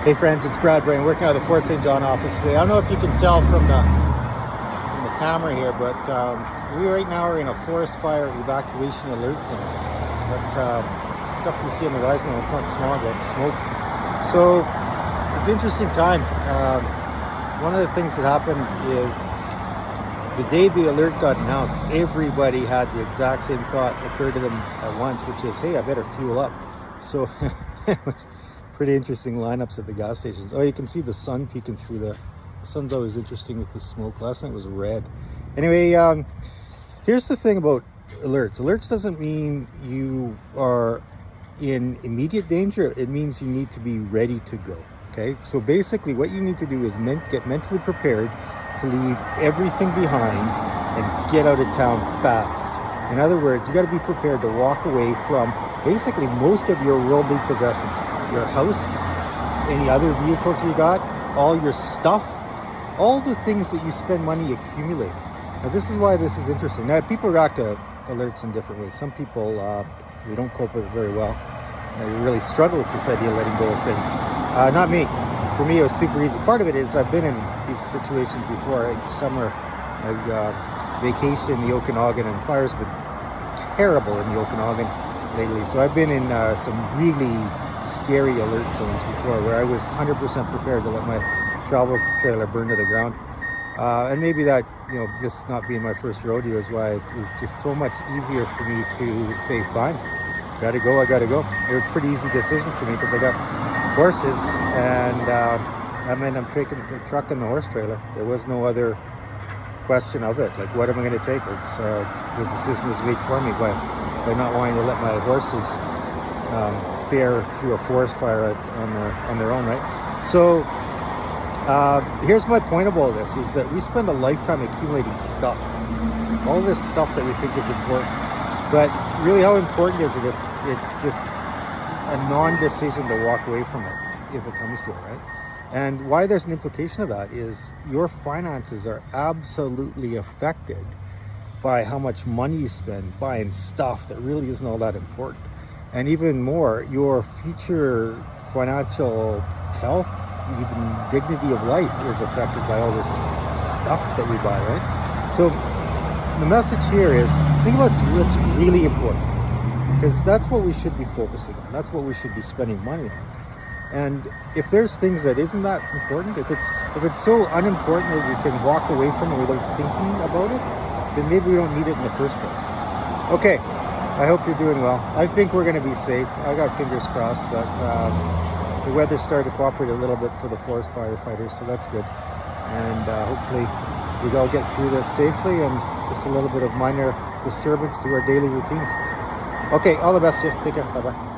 Hey friends, it's Brad Brain working out of the Fort St. John office today. I don't know if you can tell from the camera here, but we right now are in a forest fire evacuation alert zone. But stuff you see on the horizon, it's not smog, it's smoke. So it's an interesting time. One of the things that happened is the day the alert got announced, everybody had the exact same thought occur to them at once, which is, hey, I better fuel up. So it was pretty interesting lineups at the gas stations. Oh, you can see the sun peeking through there. The sun's always interesting with the smoke. Last night was red. Anyway, here's the thing about alerts. Alerts doesn't mean you are in immediate danger. It means you need to be ready to go. Okay, so basically what you need to do is get mentally prepared to leave everything behind and get out of town fast. In other words, you got to be prepared to walk away from basically most of your worldly possessions. Your house, any other vehicles you got, all your stuff, all the things that you spend money accumulating. Now this is why this is interesting. Now people react to alerts in different ways. Some people, they don't cope with it very well. You really struggle with this idea of letting go of things. Not me. For me, it was super easy. Part of it is I've been in these situations before. Each summer, I've vacationed in the Okanagan, and fire's been terrible in the Okanagan lately. So I've been in some really scary alert zones before, where I was 100% prepared to let my travel trailer burn to the ground. And maybe that, this not being my first rodeo is why it was just so much easier for me to say, fine, gotta go, I gotta go. It was a pretty easy decision for me because I got horses, and I'm taking the truck and the horse trailer. There was no other question of it. Like, what am I going to take? It's the decision was made for me by not wanting to let my horses fare through a forest fire on their own, right? So here's my point of all this, is that we spend a lifetime accumulating stuff, all this stuff that we think is important, but really how important is it if it's just a non-decision to walk away from it if it comes to it, right? And why there's an implication of that is your finances are absolutely affected by how much money you spend buying stuff that really isn't all that important. And even more, your future financial health, even dignity of life, is affected by all this stuff that we buy, right? So the message here is, think about what's really important, because that's what we should be focusing on. That's what we should be spending money on. And if there's things that isn't that important, if it's so unimportant that we can walk away from it without thinking about it, then maybe we don't need it in the first place. Okay, I hope you're doing well. I think we're going to be safe. I got fingers crossed, but the weather started to cooperate a little bit for the forest firefighters, so that's good. And hopefully we all get through this safely, and just a little bit of minor disturbance to our daily routines. Okay, all the best to you. Take care. Bye-bye.